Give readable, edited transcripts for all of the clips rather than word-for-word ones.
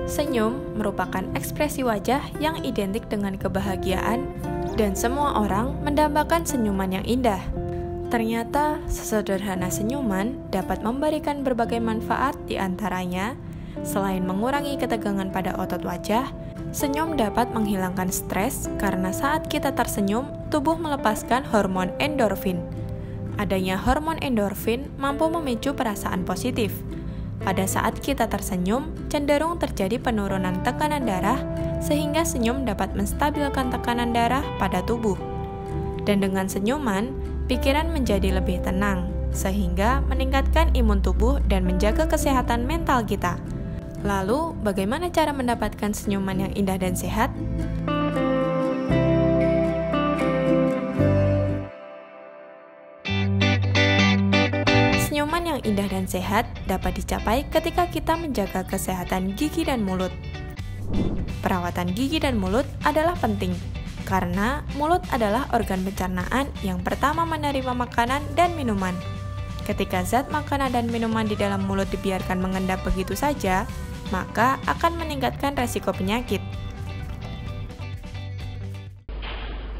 Senyum merupakan ekspresi wajah yang identik dengan kebahagiaan dan semua orang mendambakan senyuman yang indah. Ternyata, sesederhana senyuman dapat memberikan berbagai manfaat di antaranya. Selain mengurangi ketegangan pada otot wajah, senyum dapat menghilangkan stres karena saat kita tersenyum, tubuh melepaskan hormon endorfin. Adanya hormon endorfin mampu memicu perasaan positif. Pada saat kita tersenyum, cenderung terjadi penurunan tekanan darah, sehingga senyum dapat menstabilkan tekanan darah pada tubuh. Dan dengan senyuman, pikiran menjadi lebih tenang, sehingga meningkatkan imun tubuh dan menjaga kesehatan mental kita. Lalu, bagaimana cara mendapatkan senyuman yang indah dan sehat? Senyuman yang indah dan sehat dapat dicapai ketika kita menjaga kesehatan gigi dan mulut. Perawatan gigi dan mulut adalah penting, karena mulut adalah organ pencernaan yang pertama menerima makanan dan minuman. Ketika zat makanan dan minuman di dalam mulut dibiarkan mengendap begitu saja, maka akan meningkatkan resiko penyakit.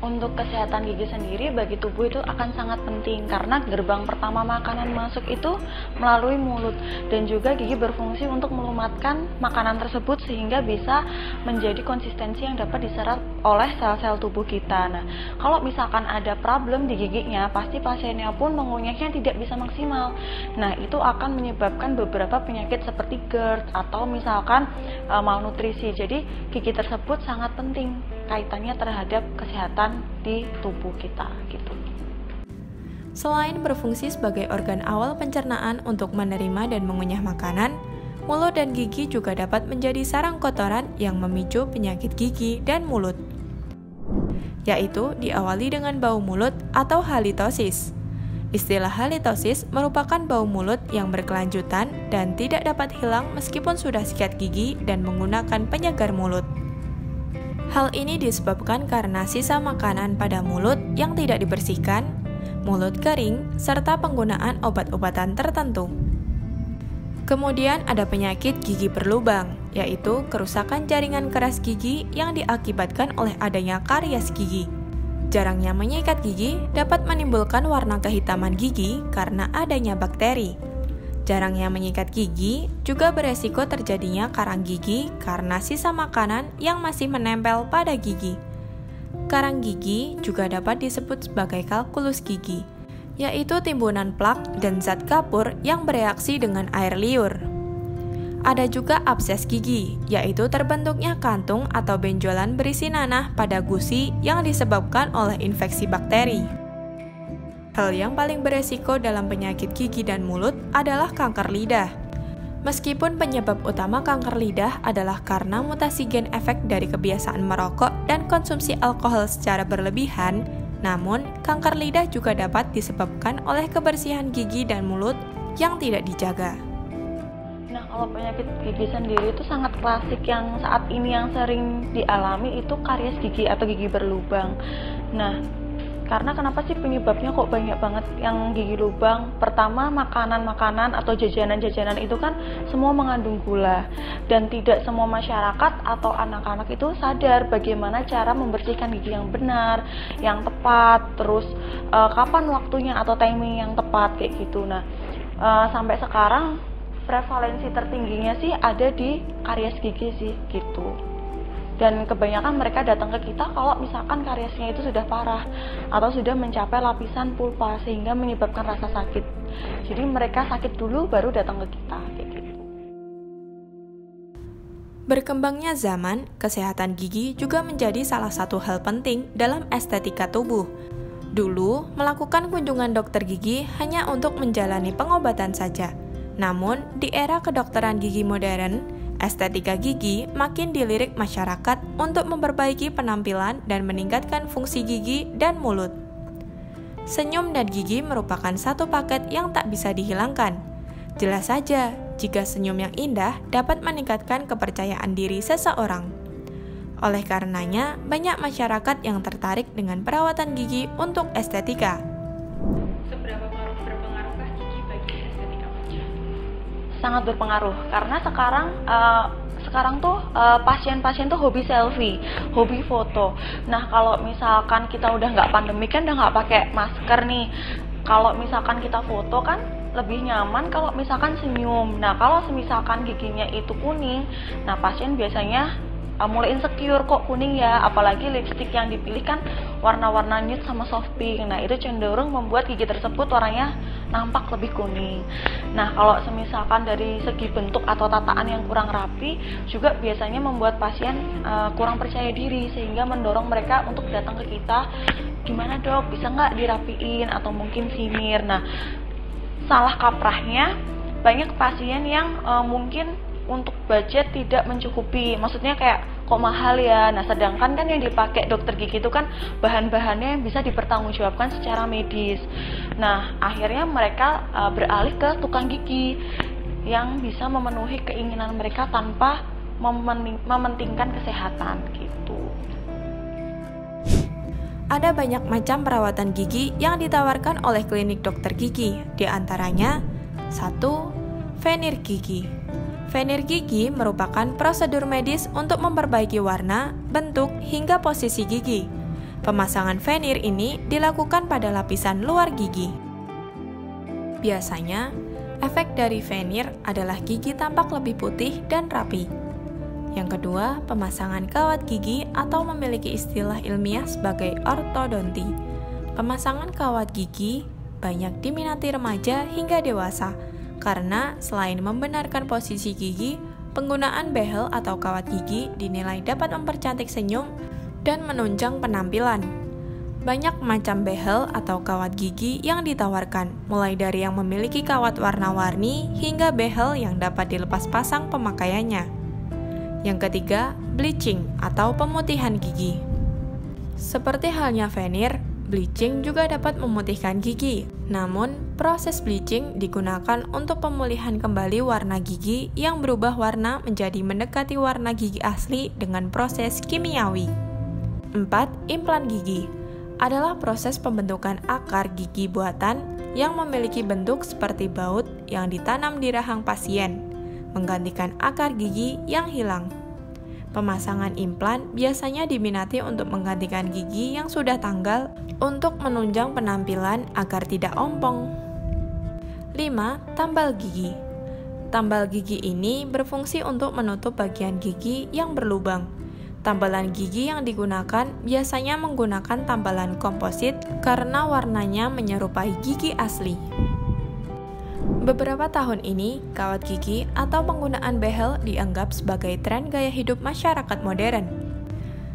Untuk kesehatan gigi sendiri bagi tubuh itu akan sangat penting karena gerbang pertama makanan masuk itu melalui mulut, dan juga gigi berfungsi untuk melumatkan makanan tersebut sehingga bisa menjadi konsistensi yang dapat diserap oleh sel-sel tubuh kita. Nah, kalau misalkan ada problem di giginya, pasti pasiennya pun mengunyahnya tidak bisa maksimal. Nah, itu akan menyebabkan beberapa penyakit seperti GERD atau misalkan malnutrisi. Jadi gigi tersebut sangat penting kaitannya terhadap kesehatan di tubuh kita gitu. Selain berfungsi sebagai organ awal pencernaan untuk menerima dan mengunyah makanan, mulut dan gigi juga dapat menjadi sarang kotoran yang memicu penyakit gigi dan mulut, yaitu diawali dengan bau mulut atau halitosis. Istilah halitosis merupakan bau mulut yang berkelanjutan dan tidak dapat hilang meskipun sudah sikat gigi dan menggunakan penyegar mulut. Hal ini disebabkan karena sisa makanan pada mulut yang tidak dibersihkan, mulut kering, serta penggunaan obat-obatan tertentu. Kemudian ada penyakit gigi berlubang, yaitu kerusakan jaringan keras gigi yang diakibatkan oleh adanya karies gigi. Jarangnya menyikat gigi dapat menimbulkan warna kehitaman gigi karena adanya bakteri. Jarangnya menyikat gigi juga beresiko terjadinya karang gigi karena sisa makanan yang masih menempel pada gigi. Karang gigi juga dapat disebut sebagai kalkulus gigi, yaitu timbunan plak dan zat kapur yang bereaksi dengan air liur. Ada juga abses gigi, yaitu terbentuknya kantung atau benjolan berisi nanah pada gusi yang disebabkan oleh infeksi bakteri. Hal yang paling beresiko dalam penyakit gigi dan mulut adalah kanker lidah. Meskipun penyebab utama kanker lidah adalah karena mutasi gen efek dari kebiasaan merokok dan konsumsi alkohol secara berlebihan, namun kanker lidah juga dapat disebabkan oleh kebersihan gigi dan mulut yang tidak dijaga. Nah, kalau penyakit gigi sendiri itu sangat klasik yang saat ini yang sering dialami itu karies gigi atau gigi berlubang. Nah, karena kenapa sih penyebabnya kok banyak banget yang gigi lubang? Pertama, makanan-makanan atau jajanan-jajanan itu kan semua mengandung gula, dan tidak semua masyarakat atau anak-anak itu sadar bagaimana cara membersihkan gigi yang benar, yang tepat, terus kapan waktunya atau timing yang tepat kayak gitu. Nah, sampai sekarang prevalensi tertingginya sih ada di karies gigi sih gitu. Dan kebanyakan mereka datang ke kita kalau misalkan kariesnya itu sudah parah atau sudah mencapai lapisan pulpa sehingga menyebabkan rasa sakit. Jadi mereka sakit dulu baru datang ke kita kayak gitu. Berkembangnya zaman, kesehatan gigi juga menjadi salah satu hal penting dalam estetika tubuh. Dulu, melakukan kunjungan dokter gigi hanya untuk menjalani pengobatan saja. Namun, di era kedokteran gigi modern, estetika gigi makin dilirik masyarakat untuk memperbaiki penampilan dan meningkatkan fungsi gigi dan mulut. Senyum dan gigi merupakan satu paket yang tak bisa dihilangkan. Jelas saja, jika senyum yang indah dapat meningkatkan kepercayaan diri seseorang. Oleh karenanya, banyak masyarakat yang tertarik dengan perawatan gigi untuk estetika. Seberapa berpengaruhkah gigi bagi estetika wajah? sangat berpengaruh karena sekarang tuh pasien-pasien tuh hobi selfie, hobi foto. Nah kalau misalkan kita udah nggak pandemi kan udah nggak pakai masker nih, kalau misalkan kita foto kan lebih nyaman kalau misalkan senyum. Nah kalau misalkan giginya itu kuning, nah pasien biasanya mulai insecure, kok kuning ya, apalagi lipstick yang dipilih kan warna-warna nude sama soft pink. Nah itu cenderung membuat gigi tersebut warnanya nampak lebih kuning. Nah kalau misalkan dari segi bentuk atau tataan yang kurang rapi juga biasanya membuat pasien kurang percaya diri, sehingga mendorong mereka untuk datang ke kita, gimana dok, bisa nggak dirapiin atau mungkin sinir. Nah salah kaprahnya banyak pasien yang mungkin untuk budget tidak mencukupi, maksudnya kayak kok mahal ya. Nah sedangkan kan yang dipakai dokter gigi itu kan bahan-bahannya yang bisa dipertanggungjawabkan secara medis. Nah akhirnya mereka beralih ke tukang gigi yang bisa memenuhi keinginan mereka tanpa mementingkan kesehatan gitu. Ada banyak macam perawatan gigi yang ditawarkan oleh klinik dokter gigi. Di antaranya 1. Veneer gigi. Veneer gigi merupakan prosedur medis untuk memperbaiki warna, bentuk, hingga posisi gigi. Pemasangan veneer ini dilakukan pada lapisan luar gigi. Biasanya, efek dari veneer adalah gigi tampak lebih putih dan rapi. Yang kedua, pemasangan kawat gigi atau memiliki istilah ilmiah sebagai ortodonti. Pemasangan kawat gigi banyak diminati remaja hingga dewasa, karena selain membenarkan posisi gigi, penggunaan behel atau kawat gigi dinilai dapat mempercantik senyum dan menunjang penampilan. Banyak macam behel atau kawat gigi yang ditawarkan, mulai dari yang memiliki kawat warna-warni hingga behel yang dapat dilepas pasang pemakaiannya. Yang ketiga, bleaching atau pemutihan gigi. Seperti halnya veneer, bleaching juga dapat memutihkan gigi. Namun, proses bleaching digunakan untuk pemulihan kembali warna gigi yang berubah warna menjadi mendekati warna gigi asli dengan proses kimiawi. 4. Implan gigi adalah proses pembentukan akar gigi buatan yang memiliki bentuk seperti baut yang ditanam di rahang pasien, menggantikan akar gigi yang hilang. Pemasangan implan biasanya diminati untuk menggantikan gigi yang sudah tanggal untuk menunjang penampilan agar tidak ompong. 5. Tambal gigi. Tambal gigi ini berfungsi untuk menutup bagian gigi yang berlubang. Tambalan gigi yang digunakan biasanya menggunakan tambalan komposit karena warnanya menyerupai gigi asli. Beberapa tahun ini, kawat gigi atau penggunaan behel dianggap sebagai tren gaya hidup masyarakat modern.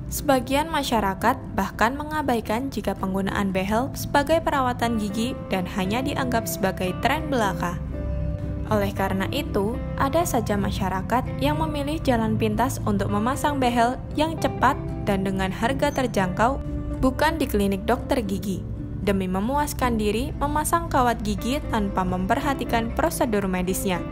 Sebagian masyarakat bahkan mengabaikan jika penggunaan behel sebagai perawatan gigi dan hanya dianggap sebagai tren belaka. Oleh karena itu, ada saja masyarakat yang memilih jalan pintas untuk memasang behel yang cepat dan dengan harga terjangkau, bukan di klinik dokter gigi, demi memuaskan diri memasang kawat gigi tanpa memperhatikan prosedur medisnya.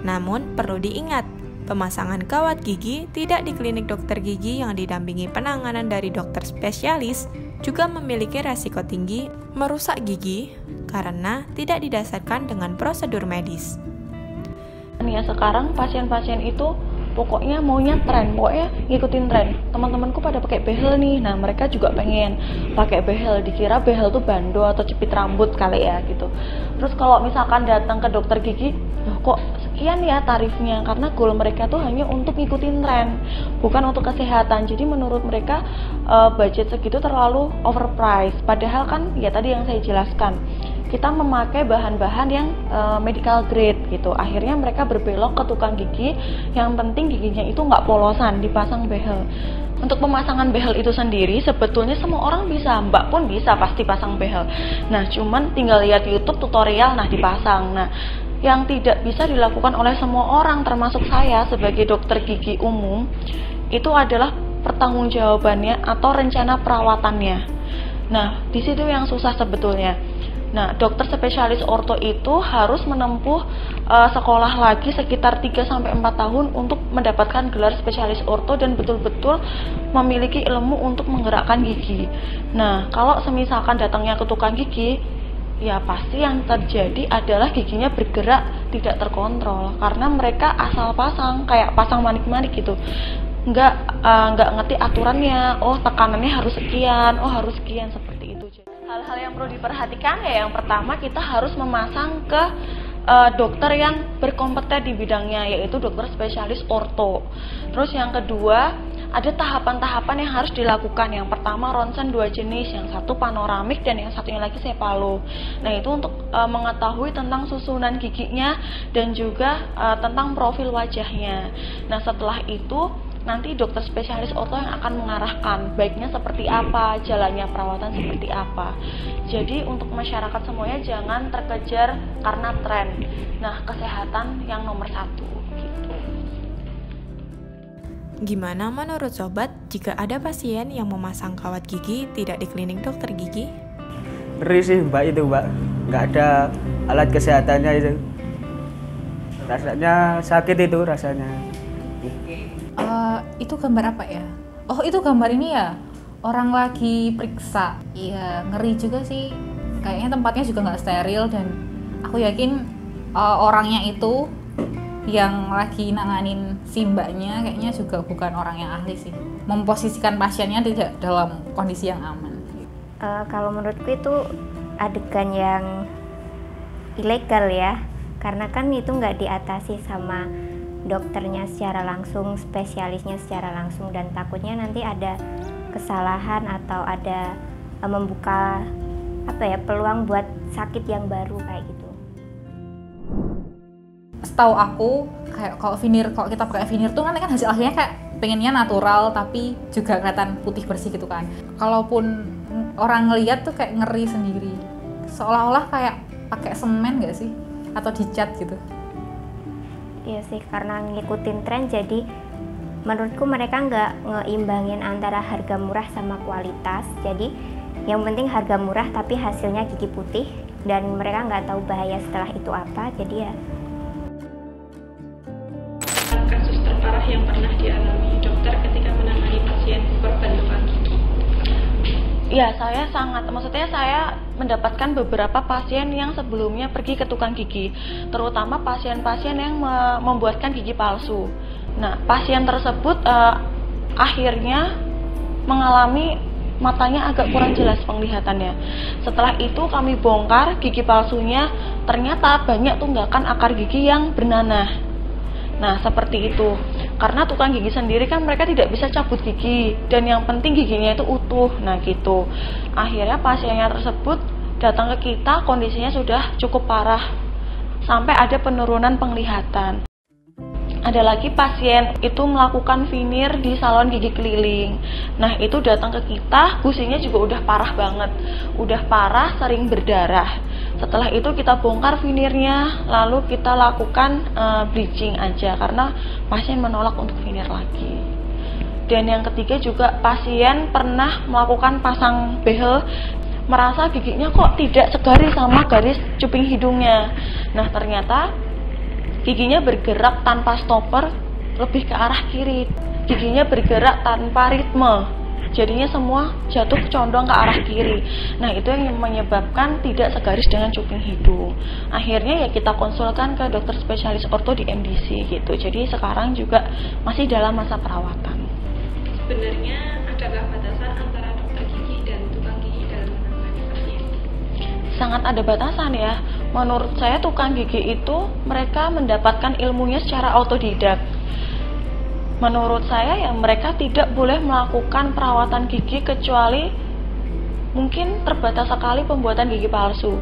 Namun, perlu diingat, pemasangan kawat gigi tidak di klinik dokter gigi yang didampingi penanganan dari dokter spesialis juga memiliki resiko tinggi merusak gigi karena tidak didasarkan dengan prosedur medis. Ya sekarang pasien-pasien itu pokoknya maunya tren, pokoknya ngikutin tren. Teman-temanku pada pakai behel nih, nah mereka juga pengen pakai behel, dikira behel tuh bando atau cepit rambut kali ya gitu. Terus kalau misalkan datang ke dokter gigi, kok sekian ya tarifnya, karena goal mereka tuh hanya untuk ngikutin tren, bukan untuk kesehatan. Jadi menurut mereka budget segitu terlalu overpriced, padahal kan ya tadi yang saya jelaskan, kita memakai bahan-bahan yang medical grade gitu. Akhirnya mereka berbelok ke tukang gigi, yang penting giginya itu nggak polosan, dipasang behel. Untuk pemasangan behel itu sendiri sebetulnya semua orang bisa, mbak pun bisa pasti pasang behel. Nah cuman tinggal lihat YouTube tutorial, nah dipasang. Nah yang tidak bisa dilakukan oleh semua orang termasuk saya sebagai dokter gigi umum itu adalah pertanggungjawabannya atau rencana perawatannya. Nah di situ yang susah sebetulnya. Nah, dokter spesialis orto itu harus menempuh sekolah lagi sekitar 3-4 tahun untuk mendapatkan gelar spesialis orto dan betul-betul memiliki ilmu untuk menggerakkan gigi. Nah, kalau semisalkan datangnya ke tukang gigi, ya pasti yang terjadi adalah giginya bergerak tidak terkontrol karena mereka asal pasang, kayak pasang manik-manik gitu. Nggak ngerti aturannya, oh tekanannya harus sekian, oh harus sekian, seperti itu. Hal-hal yang perlu diperhatikan ya, yang pertama kita harus memasang ke dokter yang berkompeten di bidangnya, yaitu dokter spesialis orto. Terus yang kedua, ada tahapan-tahapan yang harus dilakukan. Yang pertama ronsen 2 jenis, yang satu panoramik dan yang satunya lagi sepalo. Nah itu untuk mengetahui tentang susunan giginya dan juga tentang profil wajahnya. Nah setelah itu nanti dokter spesialis orto yang akan mengarahkan baiknya seperti apa, jalannya perawatan seperti apa. Jadi untuk masyarakat semuanya jangan terkejar karena tren. Nah kesehatan yang nomor 1 gitu. Gimana menurut sobat jika ada pasien yang memasang kawat gigi tidak di klinik dokter gigi? Ngeri sih mbak itu mbak, nggak ada alat kesehatannya itu. Rasanya sakit itu rasanya. Itu gambar apa ya? Oh itu gambar ini ya, orang lagi periksa. Iya ngeri juga sih, kayaknya tempatnya juga nggak steril dan aku yakin orangnya itu yang lagi nanganin si mbaknya kayaknya juga bukan orang yang ahli sih, memposisikan pasiennya tidak dalam kondisi yang aman. Kalau menurutku itu adegan yang ilegal ya, karena kan itu nggak diatasi sama dokternya secara langsung, spesialisnya secara langsung, dan takutnya nanti ada kesalahan atau ada membuka peluang buat sakit yang baru kayak gitu. Setahu aku kayak kalau kita pakai veneer tuh kan hasil akhirnya kayak pengennya natural tapi juga kelihatan putih bersih gitu kan. Kalaupun orang ngeliat tuh kayak ngeri sendiri, seolah-olah kayak pakai semen nggak sih atau dicat gitu. Iya sih, karena ngikutin tren, jadi menurutku mereka nggak ngeimbangin antara harga murah sama kualitas. Jadi yang penting harga murah tapi hasilnya gigi putih, dan mereka nggak tahu bahaya setelah itu apa. Jadi ya. Kasus terparah yang pernah dialami dokter ketika menangani pasien korban luka gigi? Ya, saya mendapatkan beberapa pasien yang sebelumnya pergi ke tukang gigi, terutama pasien-pasien yang membuatkan gigi palsu. Nah, pasien tersebut akhirnya mengalami matanya agak kurang jelas penglihatannya. Setelah itu kami bongkar gigi palsunya, ternyata banyak tunggakan akar gigi yang bernanah. Nah, seperti itu. Karena tukang gigi sendiri kan mereka tidak bisa cabut gigi, dan yang penting giginya itu utuh. Nah, gitu. Akhirnya pasiennya tersebut datang ke kita, kondisinya sudah cukup parah, sampai ada penurunan penglihatan. Ada lagi pasien itu melakukan veneer di salon gigi keliling. Nah, itu datang ke kita, gusinya juga udah parah banget. Udah parah, sering berdarah. Setelah itu kita bongkar veneernya, lalu kita lakukan bleaching aja karena pasien menolak untuk veneer lagi. Dan yang ketiga juga pasien pernah melakukan pasang behel, merasa giginya kok tidak segaris sama garis cuping hidungnya. Nah, ternyata giginya bergerak tanpa stopper, lebih ke arah kiri. Giginya bergerak tanpa ritme, jadinya semua jatuh condong ke arah kiri. Nah, itu yang menyebabkan tidak segaris dengan cuping hidung. Akhirnya ya kita konsulkan ke dokter spesialis orto di MDC gitu. Jadi sekarang juga masih dalam masa perawatan. Sebenarnya adakah batasan antara dokter gigi dan tukang gigi dalam menangani pasien? Sangat ada batasan ya. Menurut saya tukang gigi itu mereka mendapatkan ilmunya secara autodidak. Menurut saya ya mereka tidak boleh melakukan perawatan gigi kecuali mungkin terbatas sekali pembuatan gigi palsu.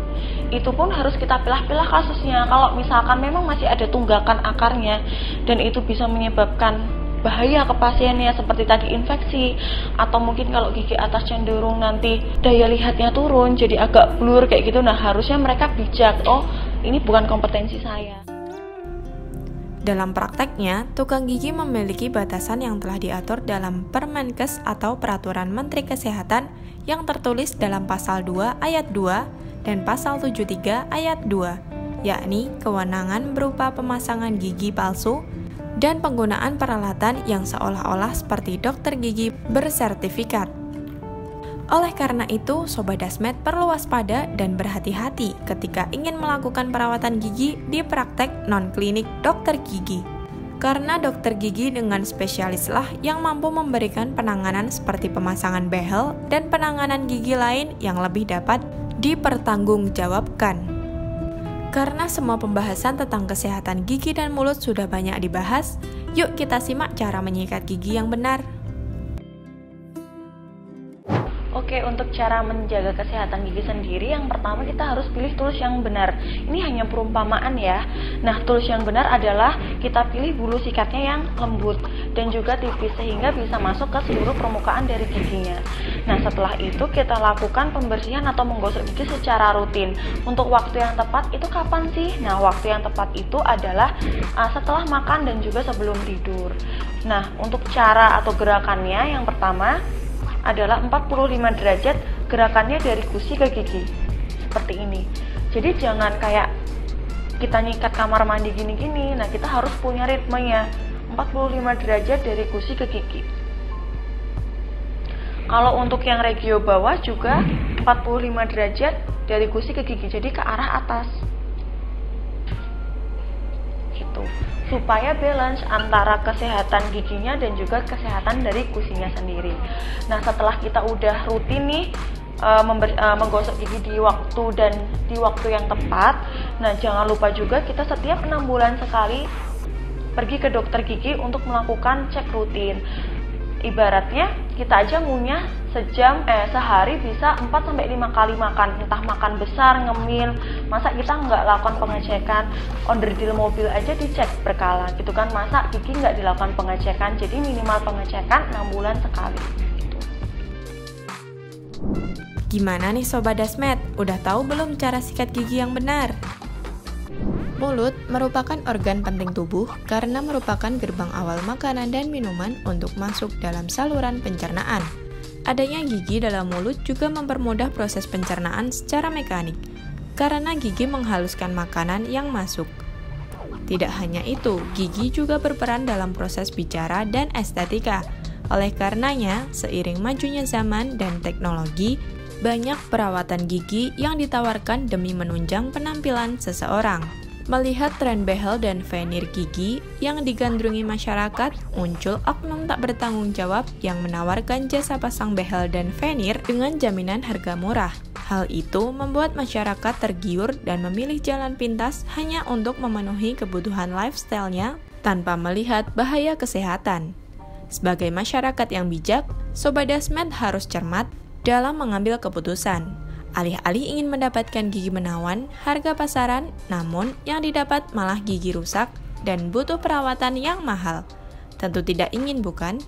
Itu pun harus kita pilah-pilah kasusnya. Kalau misalkan memang masih ada tunggakan akarnya dan itu bisa menyebabkan bahaya ke pasiennya seperti tadi infeksi, atau mungkin kalau gigi atas cenderung nanti daya lihatnya turun jadi agak blur kayak gitu. Nah, harusnya mereka bijak, oh ini bukan kompetensi saya. Dalam prakteknya, tukang gigi memiliki batasan yang telah diatur dalam Permenkes atau Peraturan Menteri Kesehatan yang tertulis dalam Pasal 2 Ayat 2 dan Pasal 73 Ayat 2, yakni kewenangan berupa pemasangan gigi palsu dan penggunaan peralatan yang seolah-olah seperti dokter gigi bersertifikat. Oleh karena itu, Sobat Dasmed perlu waspada dan berhati-hati ketika ingin melakukan perawatan gigi di praktek non-klinik dokter gigi. Karena dokter gigi dengan spesialislah yang mampu memberikan penanganan seperti pemasangan behel dan penanganan gigi lain yang lebih dapat dipertanggungjawabkan. Karena semua pembahasan tentang kesehatan gigi dan mulut sudah banyak dibahas, yuk kita simak cara menyikat gigi yang benar. Oke, untuk cara menjaga kesehatan gigi sendiri, yang pertama kita harus pilih tools yang benar. Ini hanya perumpamaan ya. Nah, tools yang benar adalah kita pilih bulu sikatnya yang lembut dan juga tipis sehingga bisa masuk ke seluruh permukaan dari giginya. Nah, setelah itu kita lakukan pembersihan atau menggosok gigi secara rutin. Untuk waktu yang tepat itu kapan sih? Nah, waktu yang tepat itu adalah setelah makan dan juga sebelum tidur. Nah, untuk cara atau gerakannya yang pertama adalah 45 derajat gerakannya dari gusi ke gigi seperti ini. Jadi jangan kayak kita nyikat kamar mandi gini-gini. Nah, kita harus punya ritmenya 45 derajat dari gusi ke gigi. Kalau untuk yang regio bawah juga 45 derajat dari gusi ke gigi, jadi ke arah atas gitu, supaya balance antara kesehatan giginya dan juga kesehatan dari gusinya sendiri. Nah, setelah kita udah rutin nih menggosok gigi di waktu yang tepat, nah jangan lupa juga kita setiap 6 bulan sekali pergi ke dokter gigi untuk melakukan cek rutin. Ibaratnya kita aja ngunyah sehari bisa 4-5 kali makan, entah makan besar, ngemil. Masa kita nggak lakukan pengecekan, onderdil mobil aja dicek berkala gitu kan, masa gigi nggak dilakukan pengecekan. Jadi minimal pengecekan 6 bulan sekali gitu. Gimana nih Sobat Dasmed? Udah tahu belum cara sikat gigi yang benar? Mulut merupakan organ penting tubuh karena merupakan gerbang awal makanan dan minuman untuk masuk dalam saluran pencernaan. Adanya gigi dalam mulut juga mempermudah proses pencernaan secara mekanik, karena gigi menghaluskan makanan yang masuk. Tidak hanya itu, gigi juga berperan dalam proses bicara dan estetika. Oleh karenanya, seiring majunya zaman dan teknologi, banyak perawatan gigi yang ditawarkan demi menunjang penampilan seseorang. Melihat tren behel dan veneer gigi yang digandrungi masyarakat, muncul oknum tak bertanggung jawab yang menawarkan jasa pasang behel dan veneer dengan jaminan harga murah. Hal itu membuat masyarakat tergiur dan memilih jalan pintas hanya untuk memenuhi kebutuhan lifestyle-nya tanpa melihat bahaya kesehatan. Sebagai masyarakat yang bijak, Sobat Dasmed harus cermat dalam mengambil keputusan. Alih-alih ingin mendapatkan gigi menawan, harga pasaran, namun yang didapat malah gigi rusak dan butuh perawatan yang mahal. Tentu tidak ingin, bukan?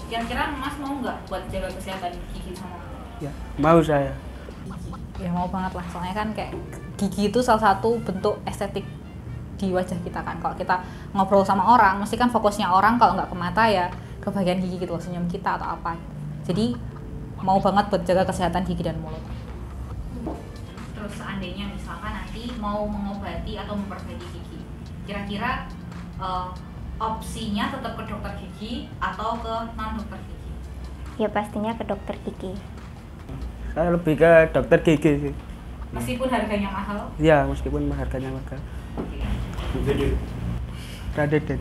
Kira-kira Mas mau nggak buat jaga kesehatan gigi sama? Ya, mau saya. Ya mau banget lah, soalnya kan kayak gigi itu salah satu bentuk estetik di wajah kita kan. Kalau kita ngobrol sama orang, mesti kan fokusnya orang kalau nggak ke mata ya ke bagian gigi gitu, senyum kita atau apa gitu. Jadi mau banget buat jaga kesehatan gigi dan mulut. Terus seandainya misalkan nanti mau mengobati atau memperbaiki gigi, kira-kira opsinya tetap ke dokter gigi atau ke non dokter gigi? Ya pastinya ke dokter gigi. Saya lebih ke dokter gigi sih. Meskipun harganya mahal? Ya, meskipun harganya mahal. Raden.